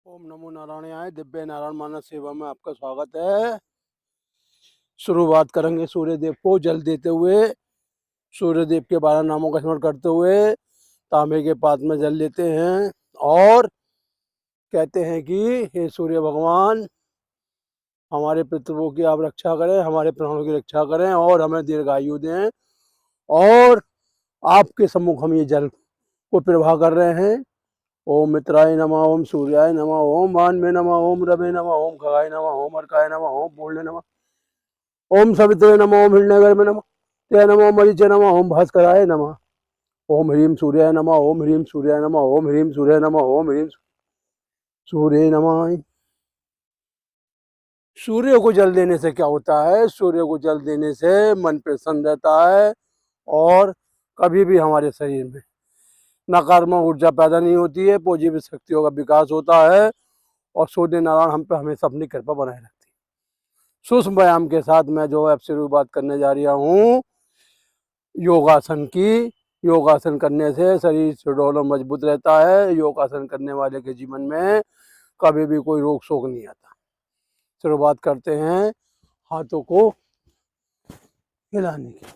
ओम नमो नारायणाय। दिव्य नारायण मानस सेवा में आपका स्वागत है। शुरुआत करेंगे सूर्य देव को जल देते हुए। सूर्य देव के 12 नामों का स्मरण करते हुए तांबे के पात्र में जल लेते हैं और कहते हैं कि हे सूर्य भगवान, हमारे पितरों की आप रक्षा करें, हमारे प्राणों की रक्षा करें और हमें दीर्घायु दें। और आपके सम्मुख हम ये जल को प्रवाह कर रहे हैं। ओम मित्राय नमः, ओम सूर्याय नमः, ओम भान्वे नमः, ओम रवे नमः, ओम खगाय नमः, ओम अर्काय नमः, ओम पूर्णे नमः, ओम सवित्रे नमः, ओम हिरण्यगर्भे नमः, ते नमः, ओम मरीचे नमः, ओम भास्कराय नमः, ओम ह्रीं सूर्याय नमः, ओम ह्रीं सूर्याय नमः, ओम ह्रीं सूर्याय नमः, ओम ह्रीं सूर्य नमः। सूर्य को जल देने से क्या होता है? सूर्य को जल देने से मन प्रसन्न रहता है और कभी भी हमारे शरीर में नकारात्मक ऊर्जा पैदा नहीं होती है, पॉजिटिव शक्तियों का विकास होता है और सूर्य नारायण हम पे हमेशा अपनी कृपा बनाए रखती है। सूक्ष्म व्यायाम के साथ मैं जो अब शुरुआत करने जा रहा हूँ योगासन की। योगासन करने से शरीर सुडौल और मजबूत रहता है। योगासन करने वाले के जीवन में कभी भी कोई रोग शोक नहीं आता। शुरुआत करते हैं हाथों को हिलाने की।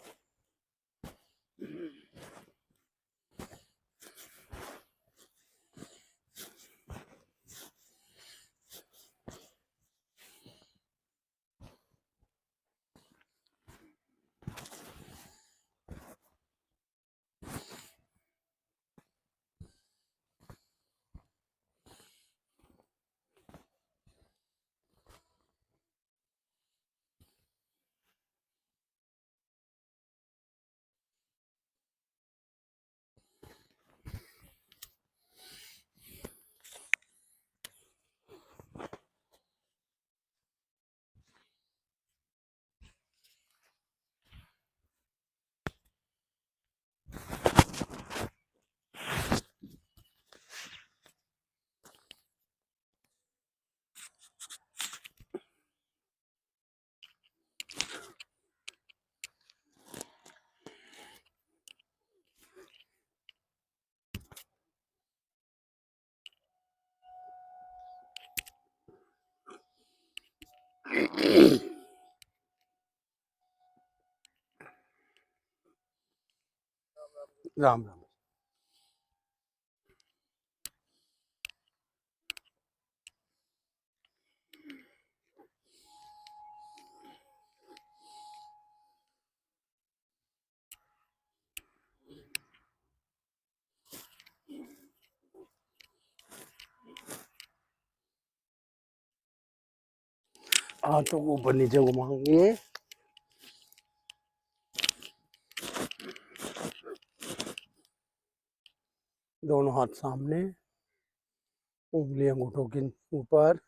राम राम। हाथों को ऊपर नीचे घुमाएंगे। दोनों हाथ सामने, उंगली अंगूठों के ऊपर।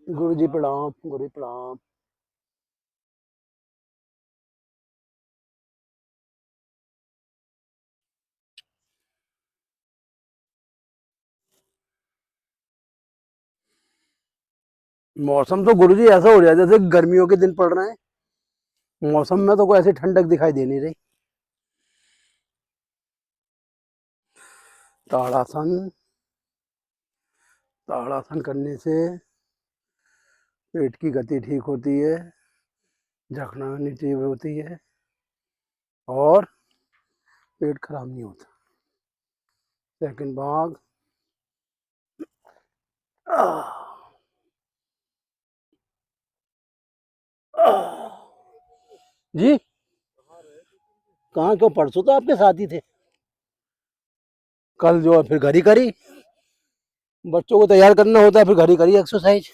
गुरु जी प्रणाम, गुरु जी प्रणाम। मौसम तो गुरु जी ऐसा हो रहा है जैसे गर्मियों के दिन पड़ रहे हैं। मौसम में तो कोई ऐसी ठंडक दिखाई दे नहीं रही। ताड़ासन। ताड़ासन करने से पेट की गति ठीक होती है, जखना तीव्र होती है और पेट खराब नहीं होता। सेकंड भाग। जी कहाँ क्यों, परसों तो आपके साथ ही थे, कल जो है फिर घर ही करी। बच्चों को तैयार करना होता है, फिर घर ही करी एक्सरसाइज।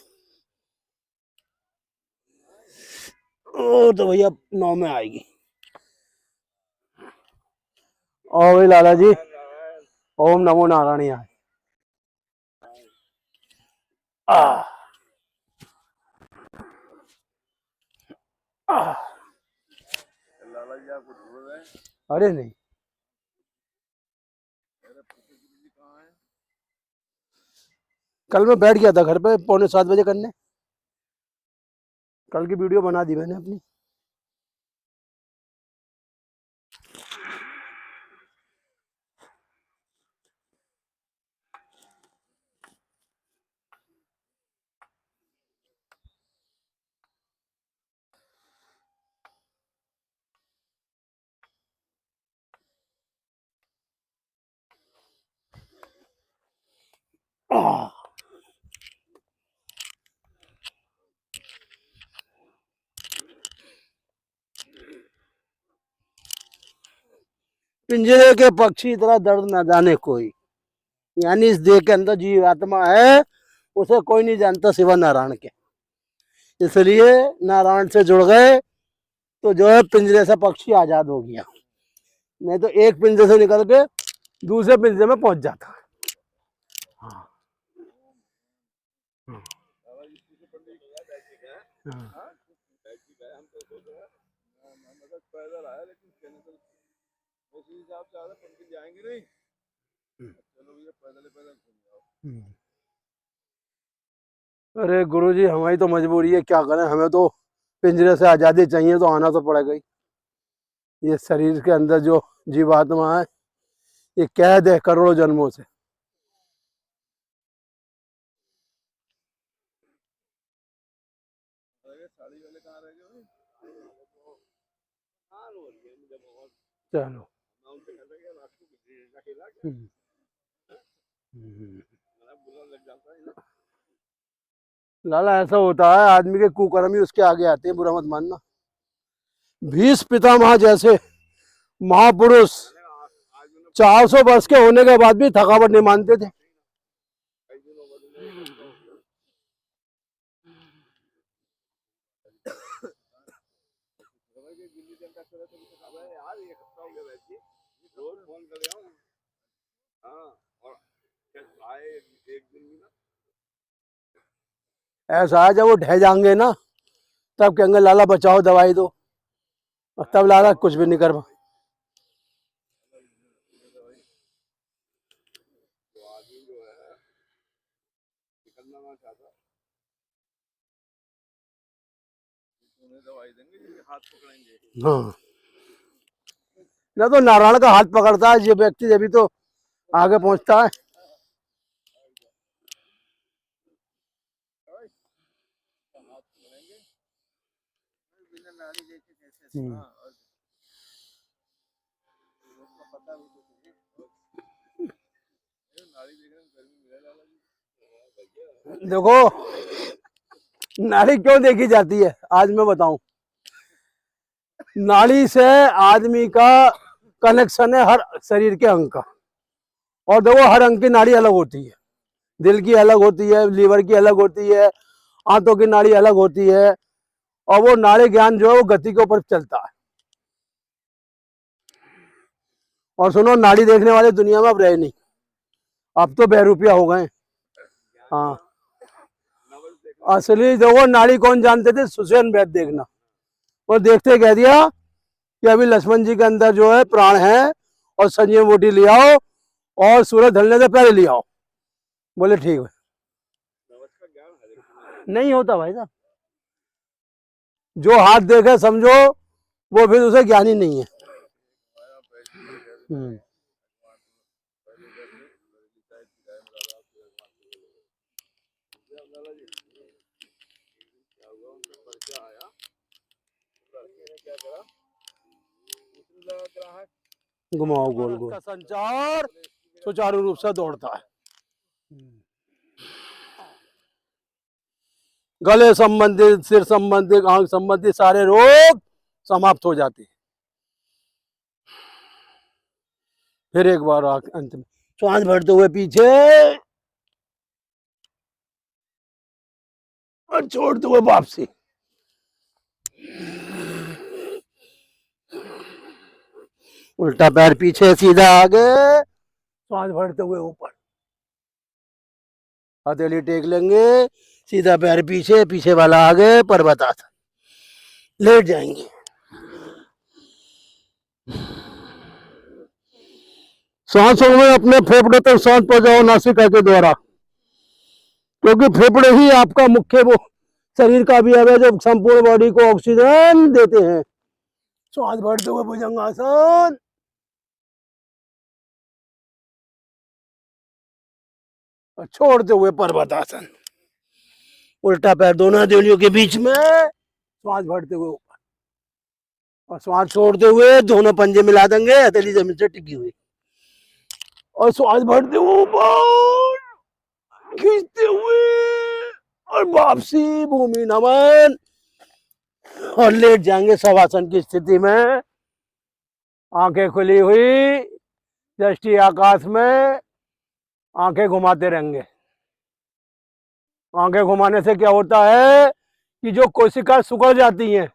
ओ तो भैया 9 में आएगी। और भाई लाला जी, ओम नमो नारायण। आह आह। अरे नहीं, कल मैं बैठ गया था घर पे 6:45 करने। कल की वीडियो बना दी मैंने अपनी। आह। पिंजरे के पक्षी इतना दर्द न जाने कोई, यानी इस देह के अंदर जीव आत्मा है, उसे कोई नहीं जानता सिवा नारायण के। इसलिए नारायण से जुड़ गए तो जो है पिंजरे से पक्षी आजाद हो गया, नहीं तो एक पिंजरे से निकल के दूसरे पिंजरे में पहुंच जाता। हाँ। हाँ। अरे गुरुजी, हमारी तो मजबूरी है, क्या करें, हमें तो पिंजरे से आज़ादी चाहिए, तो आना तो पड़ेगा ही। ये शरीर के अंदर जो जीवात्मा है, ये कैद है करोड़ों जन्मों से। चलो। लाला ऐसा होता है, आदमी के कुकर्म ही उसके आगे आते हैं, बुरा मत मानना। भीष्म पितामह जैसे महापुरुष 400 वर्ष के होने के बाद भी थकावट नहीं मानते थे। ऐसा है, जब वो ढह जाएंगे ना, तब कहेंगे लाला बचाओ, दवाई दो, और तब लाला कुछ भी नहीं कर पाए। हाँ, ना तो नारायण का हाथ पकड़ता है ये व्यक्ति, जब भी तो आगे पहुंचता है। देखो, नाड़ी क्यों देखी जाती है, आज मैं बताऊं। नाड़ी से आदमी का कनेक्शन है हर शरीर के अंग का, और देखो हर अंग की नाड़ी अलग होती है। दिल की अलग होती है, लीवर की अलग होती है, आंतों की नाड़ी अलग होती है, और वो नाड़ी ज्ञान जो है वो गति के ऊपर चलता है। और सुनो, नाड़ी देखने वाले दुनिया में अब रहे नहीं, अब तो बहरूपिया हो गए। हाँ, असली देखो नाड़ी कौन जानते थे, सुषेण वैद्य देखना, और देखते कह दिया कि अभी लक्ष्मण जी के अंदर जो है प्राण है, और संजीव बूटी ले आओ, और सूरज ढलने से पहले ले आओ। बोले ठीक है। नहीं होता भाई साहब, जो हाथ देखे समझो वो फिर उसे ज्ञानी नहीं है। घुमाओ गोल गोल, का संचार सुचारू रूप से दौड़ता है। गले संबंधित, सिर संबंधित, आंख संबंधित सारे रोग समाप्त हो जाते हैं। फिर एक बार अंत में श्वास भरते हुए पीछे और छोड़ते हुए वापसी। उल्टा पैर पीछे, सीधा आगे, श्वास भरते हुए ऊपर। हथेली टेक लेंगे, सीधा पैर पीछे, पीछे वाला आगे, पर्वतासन। लेट जाएंगे। सांसों में अपने फेफड़े तक सांस पहुंचाओ नासिका के द्वारा, क्योंकि फेफड़े ही आपका मुख्य वो शरीर का भी है जो संपूर्ण बॉडी को ऑक्सीजन देते हैं। श्वास भरते हुए भुजंगासन और छोड़ते हुए पर्वतासन। उल्टा पैर दोनों हथेलियों के बीच में, श्वास भरते हुए ऊपर और श्वास छोड़ते हुए दोनों पंजे मिला देंगे, हथेली जमीन से टिकी हुई, और श्वास भरते हुए ऊपर खींचते हुए और वापसी, भूमि नमन, और लेट जाएंगे शवासन की स्थिति में। आंखें खुली हुई, दृष्टि आकाश में, आंखें घुमाते रहेंगे। आंखें घुमाने से क्या होता है कि जो कोशिका सुखड़ जाती हैं,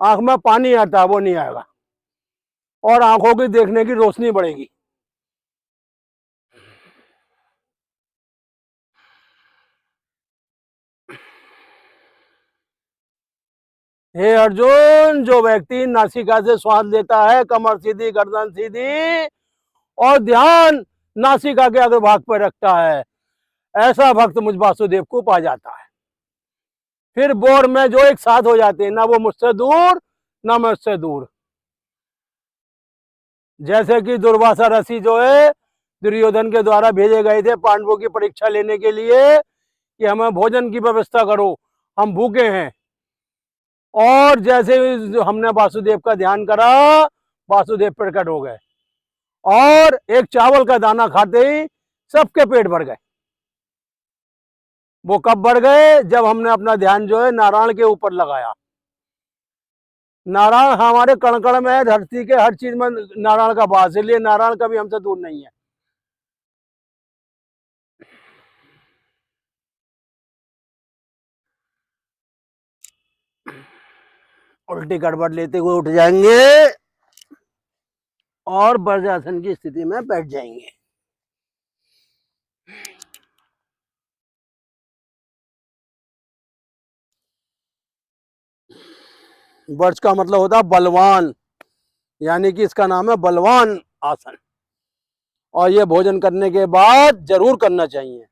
आंख में पानी आता है, वो नहीं आएगा और आंखों की देखने की रोशनी बढ़ेगी। हे अर्जुन, जो व्यक्ति नासिका से श्वास लेता है, कमर सीधी, गर्दन सीधी और ध्यान नासिका के अग्रभाग पर रखता है, ऐसा भक्त मुझ वासुदेव को पा जाता है। फिर बोर में जो एक साथ हो जाते हैं, ना वो मुझसे दूर ना मैं उससे दूर। जैसे कि दुर्वासा ऋषि जो है दुर्योधन के द्वारा भेजे गए थे पांडवों की परीक्षा लेने के लिए कि हमें भोजन की व्यवस्था करो, हम भूखे हैं। और जैसे हमने वासुदेव का ध्यान करा, वासुदेव प्रकट हो गए और एक चावल का दाना खाते ही सबके पेट भर गए। वो कब बढ़ गए? जब हमने अपना ध्यान जो है नारायण के ऊपर लगाया। नारायण हमारे कण कण में है, धरती के हर चीज में नारायण का वास, इसलिए नारायण कभी हमसे दूर नहीं है। उल्टी गड़बड़ लेते हुए उठ जाएंगे और वज्रासन की स्थिति में बैठ जाएंगे। वर्ष का मतलब होता है बलवान, यानी कि इसका नाम है बलवान आसन, और ये भोजन करने के बाद जरूर करना चाहिए।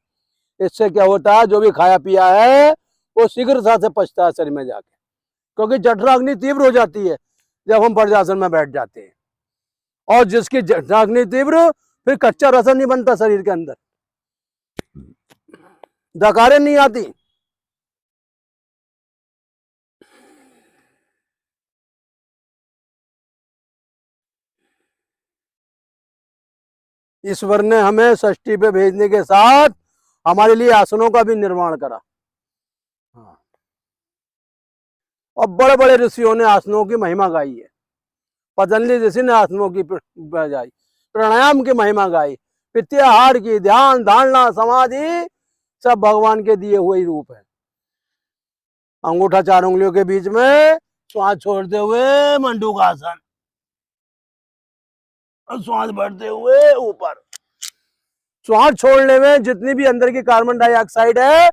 इससे क्या होता है, जो भी खाया पिया है वो शीघ्रता से पचता है शरीर में जाके, क्योंकि जठराग्नि तीव्र हो जाती है जब हम वज्रासन में बैठ जाते हैं, और जिसकी जठराग्नि तीव्र, फिर कच्चा रसन नहीं बनता शरीर के अंदर, डकारें नहीं आती। ईश्वर ने हमें षष्ठी पे भेजने के साथ हमारे लिए आसनों का भी निर्माण करा। और बड़े बड़े ऋषियों ने आसनों की महिमा गाई है। पतंजलि ऋषि ने आसनों की गाई, प्राणायाम की महिमा गाई, प्रत्याहार की, ध्यान, धारणा, समाधि, सब भगवान के दिए हुए ही रूप है। अंगूठा 4 उंगलियों के बीच में, श्वास छोड़ते हुए मंडूकासन और श्वास भरते हुए ऊपर। श्वास छोड़ने में जितनी भी अंदर की कार्बन डाइऑक्साइड है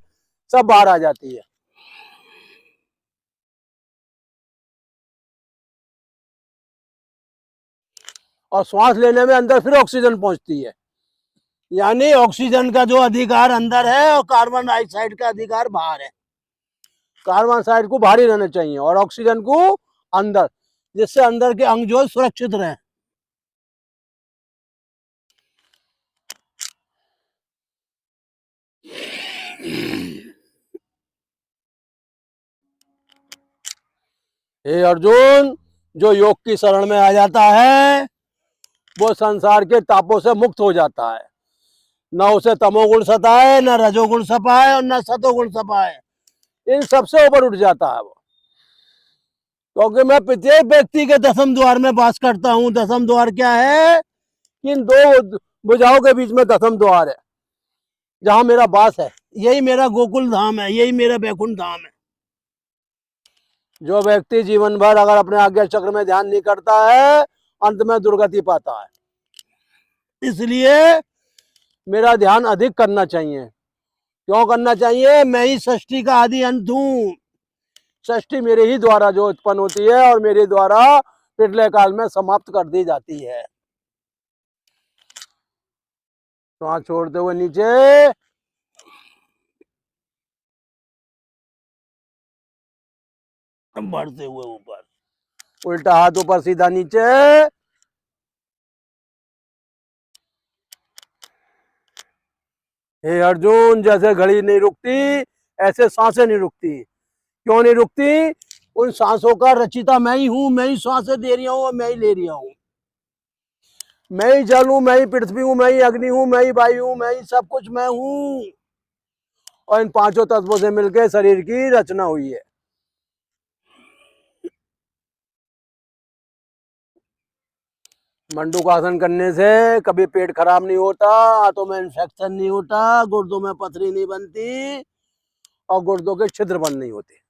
सब बाहर आ जाती है। और श्वास लेने में अंदर फिर ऑक्सीजन पहुंचती है, यानी ऑक्सीजन का जो अधिकार अंदर है और कार्बन डाइऑक्साइड का अधिकार बाहर है। कार्बन डाइऑक्साइड को बाहर ही रहना चाहिए और ऑक्सीजन को अंदर, जिससे अंदर के अंग जो सुरक्षित रहें। हे अर्जुन, जो योग की शरण में आ जाता है वो संसार के तापों से मुक्त हो जाता है। न उसे तमोगुण सताए, न रजोगुण सताए और न सतोगुण सताए, इन सबसे ऊपर उठ जाता है वो। क्योंकि मैं प्रत्येक व्यक्ति के 10वें द्वार में वास करता हूँ। 10वां द्वार क्या है इन दो भुजाओं के बीच में दसम द्वार है, जहां मेरा वास है। यही मेरा गोकुल धाम है, यही मेरा बैकुंठ धाम है। जो व्यक्ति जीवन भर अगर अपने आज्ञा चक्र में ध्यान नहीं करता है, अंत में दुर्गति पाता है। इसलिए मेरा ध्यान अधिक करना चाहिए। क्यों करना चाहिए? मैं ही सृष्टि का आदि अंत हूँ। सृष्टि मेरे ही द्वारा जो उत्पन्न होती है और मेरे द्वारा पिछले काल में समाप्त कर दी जाती है। तो छोड़ते हुए नीचे, बढ़ते हुए ऊपर, उल्टा हाथ ऊपर सीधा नीचे। हे अर्जुन, जैसे घड़ी नहीं रुकती ऐसे सांसें नहीं रुकती। क्यों नहीं रुकती? उन सांसों का रचिता मैं ही हूं। मैं ही सांसें दे रही हूं और मैं ही ले रही हूं। मैं ही जल हूं, मैं ही पृथ्वी हूं, मैं ही अग्नि हूं, मैं ही वायु हूं, मैं ही सब कुछ मैं हूं। और इन पांचों तत्वों से मिलकर शरीर की रचना हुई है। मंडूकासन करने से कभी पेट खराब नहीं होता, हाथों में इन्फेक्शन नहीं होता, गुर्दों में पथरी नहीं बनती और गुर्दों के छिद्र बंद नहीं होते।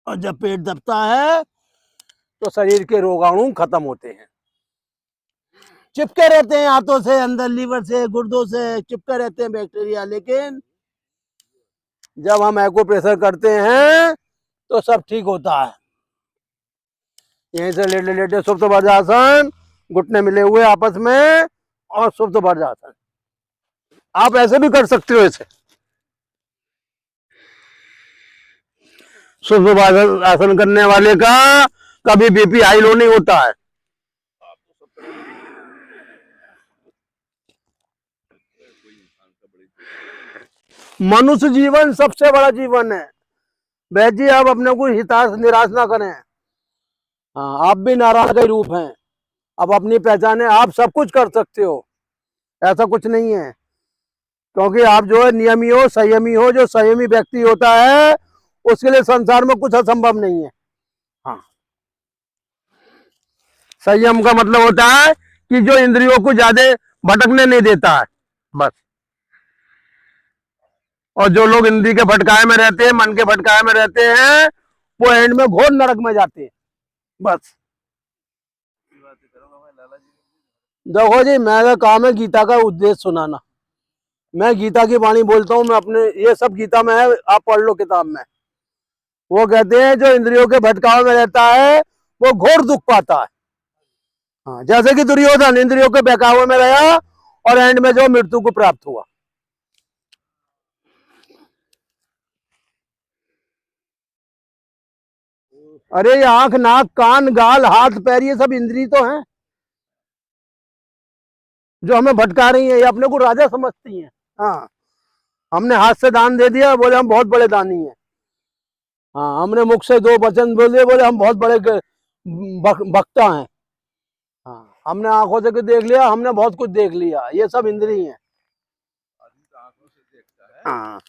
और जब पेट दबता है तो शरीर के रोगाणु खत्म होते हैं। चिपके रहते हैं हाथों से, अंदर लीवर से, गुर्दों से चिपके रहते हैं बैक्टीरिया। लेकिन जब हम एक्यूप्रेशर करते हैं तो सब ठीक होता है। यहीं से लेटे लेटे सुप्त वज्रासन, घुटने मिले हुए आपस में, और सुप्त वज्रासन। आप ऐसे भी कर सकते हो। ऐसे सुप्त वज्रासन करने वाले का कभी बीपी हाई लो नहीं होता है। मनुष्य जीवन सबसे बड़ा जीवन है। वैद्य जी, आप अपने को हिताश निराश ना करें। हाँ, आप भी नारायण के रूप हैं। अब अपनी पहचान है, आप सब कुछ कर सकते हो, ऐसा कुछ नहीं है। क्योंकि आप जो है नियमी हो, संयमी हो। जो संयमी व्यक्ति होता है उसके लिए संसार में कुछ असंभव नहीं है। हाँ, संयम का मतलब होता है कि जो इंद्रियों को ज्यादा भटकने नहीं देता है, बस। और जो लोग इंद्रिय के भटकाए में रहते हैं, मन के भटकाए में रहते हैं, वो एंड में घोर नरक में जाते हैं, बस। देखो जी, मेरा काम है गीता का उद्देश्य सुनाना। मैं गीता की वाणी बोलता हूँ। मैं अपने, ये सब गीता में है, आप पढ़ लो किताब में। वो कहते हैं जो इंद्रियों के भटकाव में रहता है वो घोर दुख पाता है। हाँ, जैसे कि दुर्योधन इंद्रियों के बहकावे में रहा और एंड में जो मृत्यु को प्राप्त हुआ। अरे ये आंख, नाक, कान, गाल, हाथ, पैर, ये सब इंद्रिय तो हैं जो हमें भटका रही है। ये अपने को राजा समझती हैं। हाँ, हमने हाथ से दान दे दिया, बोले हम बहुत बड़े दानी हैं। हाँ, हमने मुख से दो वचन बोले, बोले हम बहुत बड़े वक्ता हैं। हाँ, हमने आंखों से कुछ देख लिया, हमने बहुत कुछ देख लिया। ये सब इंद्रिय हैं। हाँ,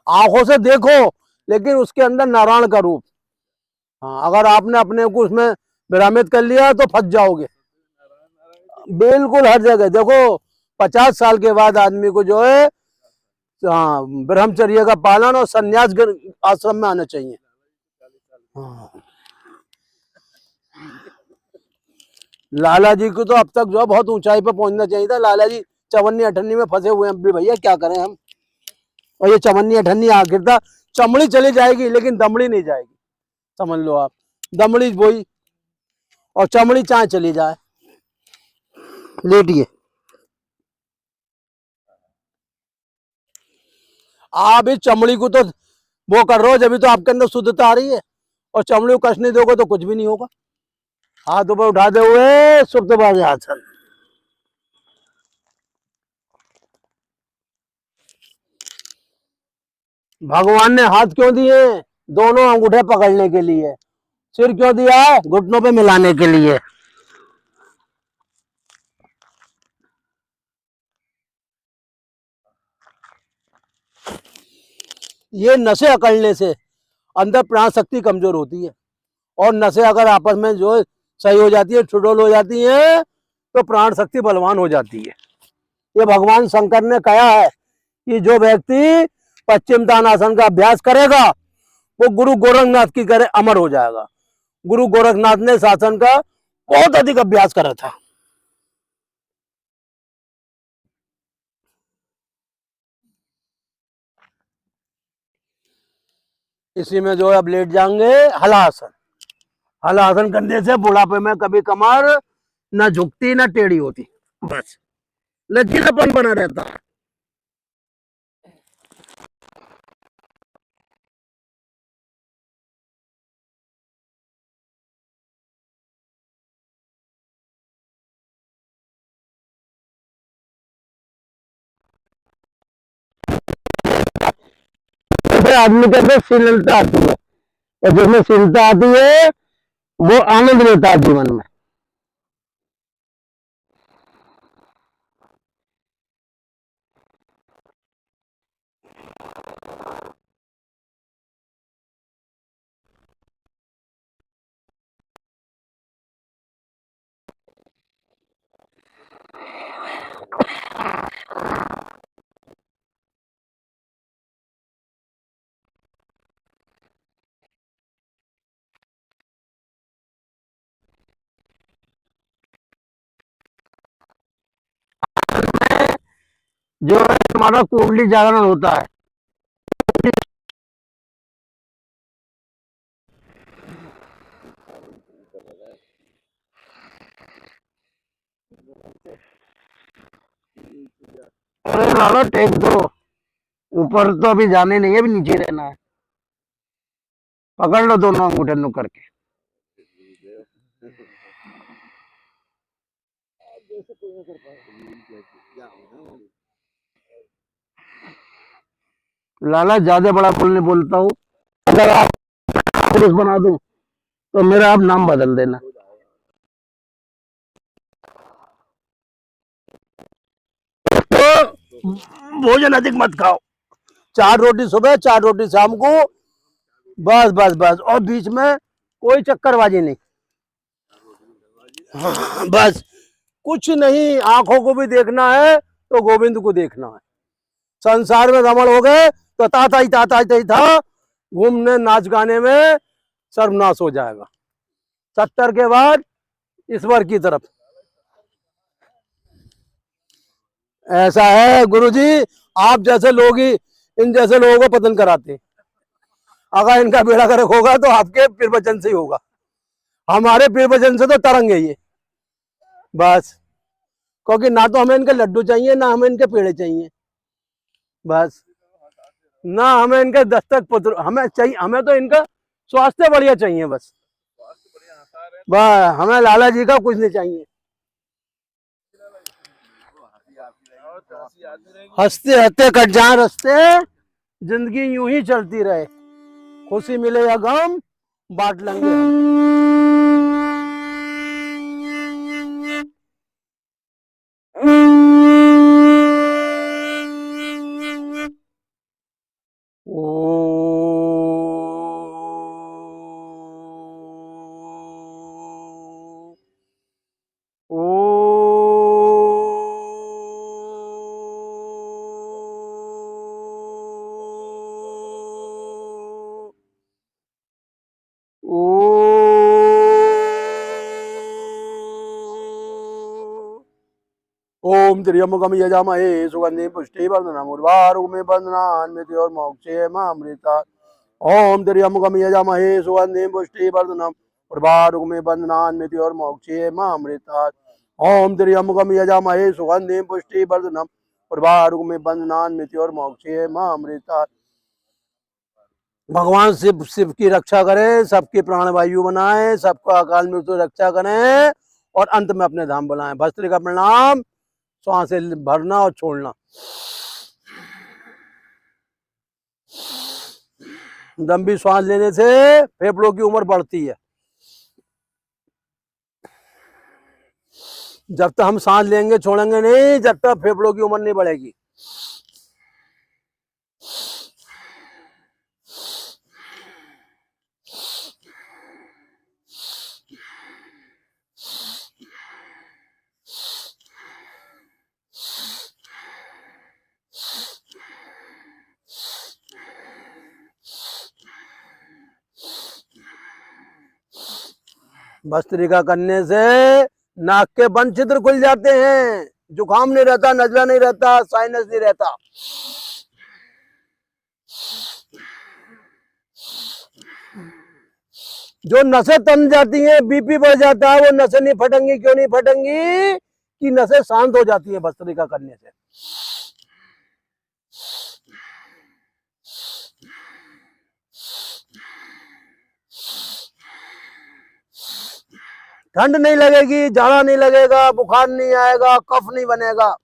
आंखों से देखो, लेकिन उसके अंदर नारायण का रूप। हाँ, अगर आपने अपने को उसमें विरामित कर लिया तो फंस जाओगे। बिल्कुल हर जगह देखो, 50 साल के बाद आदमी को जो है, हाँ, ब्रह्मचर्य का पालन और संन्यास आश्रम में आना चाहिए। हाँ, लाला जी को तो अब तक जो है बहुत ऊंचाई पर पहुंचना चाहिए था। लाला जी चवन्नी अठन्नी में फंसे हुए हैं भी, भैया क्या करें हम। और ये चवन्नी अठन्नी आखिर था, चमड़ी चली जाएगी लेकिन दमड़ी नहीं जाएगी, समझ लो आप। दमड़ी बोई और चमड़ी चाहे चली जाए। लेटिए, आप इस चमड़ी को तो वो कर रहे हो, जब तो आपके अंदर शुद्धता आ रही है। और चमड़ी को कष्ट नहीं दोगे तो कुछ भी नहीं होगा। हाथ ऊपर उठाते हुए सुप्त वज्रासन। भगवान ने हाथ क्यों दिए? दोनों अंगूठे पकड़ने के लिए। सिर क्यों दिया है? घुटनों पे मिलाने के लिए। ये नसें अकड़ने से अंदर प्राण शक्ति कमजोर होती है। और नसें अगर आपस में जो सही हो जाती है, सुडौल हो जाती है, तो प्राण शक्ति बलवान हो जाती है। ये भगवान शंकर ने कहा है कि जो व्यक्ति पश्चिम तानासन का अभ्यास करेगा वो गुरु गोरखनाथ की करे अमर हो जाएगा। गुरु गोरखनाथ ने शासन का बहुत अधिक अभ्यास करा था। इसी में जो है अब लेट जाएंगे हलासन। हलासन करने से बुढ़ापे में कभी कमर ना झुकती ना टेढ़ी होती, बस लचीलापन बना रहता है। आदमी के अंदर शीलता आती है, और जिसमें शीलता आती है वो आनंद लेता है जीवन में। जो है हमारा कुंडली जागरण होता है। अरे लाला टेक दो, ऊपर तो अभी जाने नहीं है, अभी नीचे रहना है। पकड़ लो दोनों अंगूठे नु करके। लाला ज्यादा बड़ा बोल नहीं बोलता हूँ, अगर आप पुरुष बना दूं तो मेरा आप नाम बदल देना। तो भोजन अधिक मत खाओ, 4 रोटी सुबह 4 रोटी शाम को, बस बस बस, और बीच में कोई चक्करबाजी नहीं। हाँ, बस कुछ नहीं, आंखों को भी देखना है तो गोविंद को देखना है। संसार में रमण हो गए तो ताता ही था, घूमने नाच गाने में सर्वनाश हो जाएगा। 70 के बाद ईश्वर की तरफ। ऐसा है गुरुजी, आप जैसे लोग ही इन जैसे लोगों को पतन कराते। अगर इनका बेड़ा गर्क होगा तो आपके प्रवचन से ही होगा, हमारे प्रवचन से तो तरंगे ये, बस। क्योंकि ना तो हमें इनके लड्डू चाहिए ना हमें इनके पेड़े चाहिए, बस। ना हमें इनके दस्तक पत्र हमें चाहिए, हमें तो इनका स्वास्थ्य बढ़िया चाहिए, बस बस। हमें लाला जी का कुछ नहीं चाहिए। हंसते हंसते कट जाए रस्ते, जिंदगी यूं ही चलती रहे, खुशी मिले या गम बांट लेंगे ओम त्र्यंबकम यजामहे सुगंधिं पुष्टिवर्धनम् उर्वारुकमिव बन्धनान्मृत्योर्मोक्षेमामृतात्। ओम त्र्यंबकम यजामहे सुगंधिं पुष्टिवर्धनम् उर्वारुकमिव बन्धनान्मृत्योर्मोक्षेमामृतात्। ओम त्र्यंबकम यजामहे सुगंधिं पुष्टिवर्धनम् उर्वारुकमिव बन्धनान्मृत्योर्मोक्षेमामृतात्। भगवान शिव की रक्षा करें, सबकी प्राणवायु बनाए, सबका अकाल मृत्यु रक्षा करें, और अंत में अपने धाम बुलाएं। भस्त्रिका प्रणाम। सांसें भरना और छोड़ना। लंबी सांस लेने से फेफड़ों की उम्र बढ़ती है। जब तक हम सांस लेंगे छोड़ेंगे नहीं, जब तक फेफड़ों की उम्र नहीं बढ़ेगी। भस्त्रिका करने से नाक के बंद छिद्र खुल जाते हैं, जुकाम नहीं रहता, नजला नहीं रहता, साइनस नहीं रहता। जो नसें तन जाती हैं, बीपी बढ़ जाता है, वो नसें नहीं फटेंगी। क्यों नहीं फटेंगी? कि नसें शांत हो जाती हैं भस्त्रिका करने से। ठंड नहीं लगेगी, जाड़ा नहीं लगेगा, बुखार नहीं आएगा, कफ नहीं बनेगा।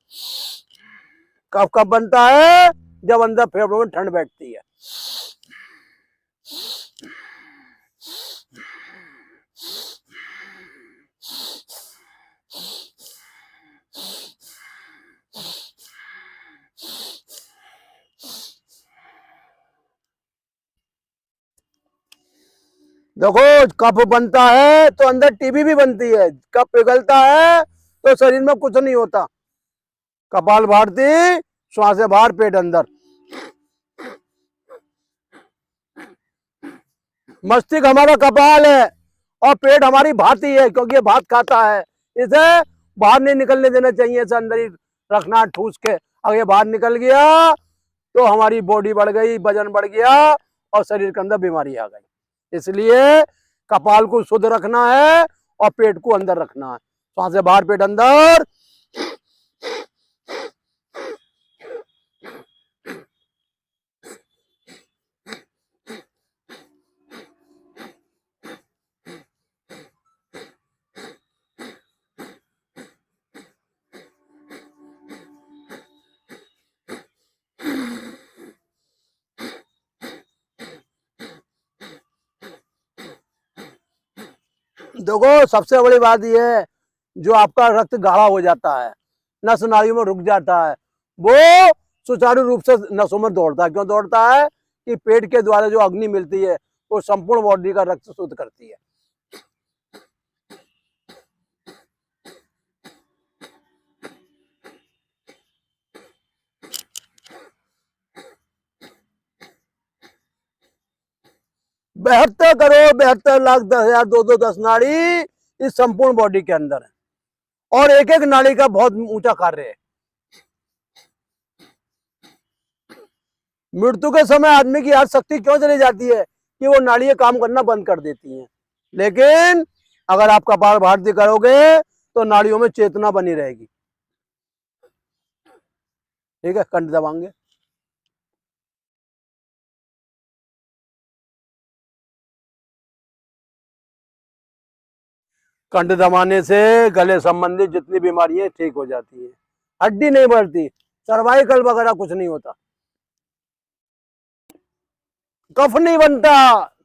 कफ कब बनता है? जब अंदर फेफड़ों में ठंड बैठती है। देखो, कफ बनता है तो अंदर टीबी भी बनती है। कफ पिघलता है तो शरीर में कुछ नहीं होता। कपाल भारती, श्वास बाहर, पेट अंदर। मस्तिष्क हमारा कपाल है और पेट हमारी भाती है, क्योंकि ये भात खाता है। इसे बाहर नहीं निकलने देना चाहिए, इसे अंदर ही रखना ठूस के। अगर ये बाहर निकल गया तो हमारी बॉडी बढ़ गई, वजन बढ़ गया और शरीर के अंदर बीमारी आ गई। इसलिए कपाल को शुद्ध रखना है और पेट को अंदर रखना है। श्वास से बाहर, पेट अंदर। देखो, सबसे बड़ी बात यह है, जो आपका रक्त गाढ़ा हो जाता है, नस नालियों में रुक जाता है, वो सुचारू रूप से नसों में दौड़ता है। क्यों दौड़ता है? कि पेट के द्वारा जो अग्नि मिलती है वो संपूर्ण बॉडी का रक्त शुद्ध करती है। बहत्तर करोड़ 72,10,000 210 नाड़ी इस संपूर्ण बॉडी के अंदर है और एक एक नाड़ी का बहुत ऊंचा कार्य है। मृत्यु के समय आदमी की याद शक्ति क्यों चली जाती है? कि वो नाड़ियां काम करना बंद कर देती हैं। लेकिन अगर आप कपाल भारती करोगे तो नाड़ियों में चेतना बनी रहेगी। ठीक है, कंठ दबाएंगे। कंठ दबाने से गले संबंधी जितनी बीमारियां ठीक हो जाती है। हड्डी नहीं बढ़ती, सर्वाइकल वगैरह कुछ नहीं होता, कफ नहीं बनता।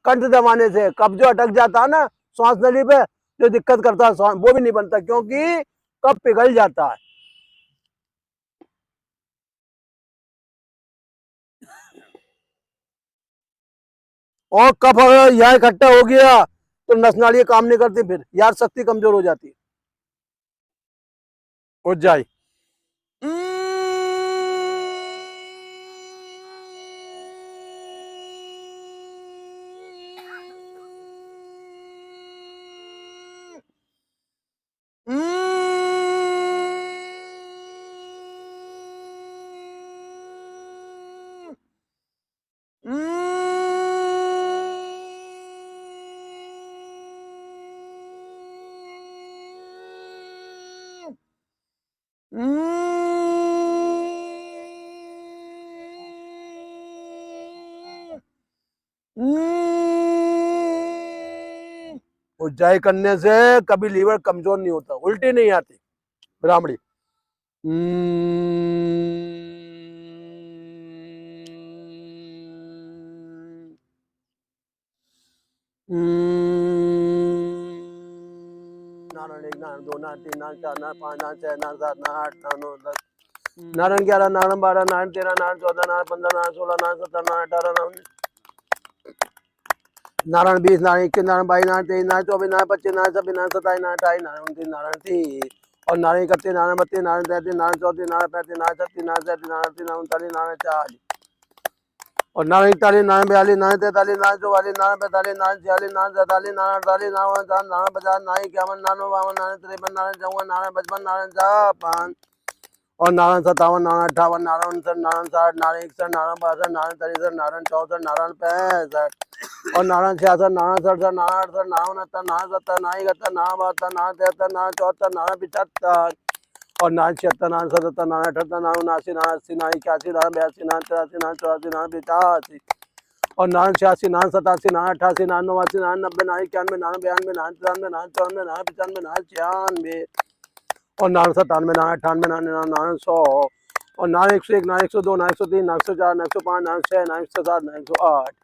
कंठ दबाने से कफ जो अटक जाता है ना श्वास नली पे, जो दिक्कत करता है वो भी नहीं बनता, क्योंकि कफ पिघल जाता है। और कफ अगर यहाँ इकट्ठा हो गया तो नस नाड़ियां काम नहीं करती, फिर याद शक्ति कमजोर हो जाती है। उज्जाई। उज्जाई करने से कभी लीवर कमजोर नहीं होता, उल्टी नहीं आती। ब्राह्मणी। नारायण 1, नारायण 2, नारायण 3, नारायण 4, नारायण 5, नारायण 6, नारायण 7, नारायण 8, नारायण 9, 10, नारायण 11, नारायण 12, नारायण 13, नारायण 14, नारायण 15, नारायण 16, नारायण 17, नारायण 18, नारायण 20, नारायण 21, नारायण 22, नारायण 23, नारायण 24, नारायण 25, नारायण 26, नारायण 27, नारायण 28, नारायण 29, नारायण 30 और नारायण 31, नारायण 32, नारायण 33, नारायण 34, नारायण 35, नारायण 36, नारायण 37, नारायण 38, नारायण 39, नारायण 40 और 41, 42, 43, 44, 45, 46, 47, 48, 49, 50, 51, 52, 53, 54, 55, 56, और 57, 58, 59, 60, 61, 62, 63, 64, 65, और 66, 67, 68, 69, 70, 71, 72, 73, 74, 75, और 76, 77, 78, 79, 80, 81, 82, 83, 84, 85, और 86, 87, 88, 89, 90, 91, 92, 93, 94, 95, 96, और 97, 98, 99, 100, और 101, 102, 103, 104, 105, 106, 107, 108।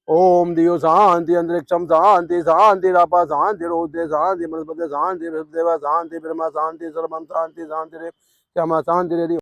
ओम दियो शांति अंतरिक्षम शांति शांति रापा शांति रोदे शांति मनस्पति शांति देवा शांति ब्रह्मा शांति सर्वम शांति शांति क्षमा शांति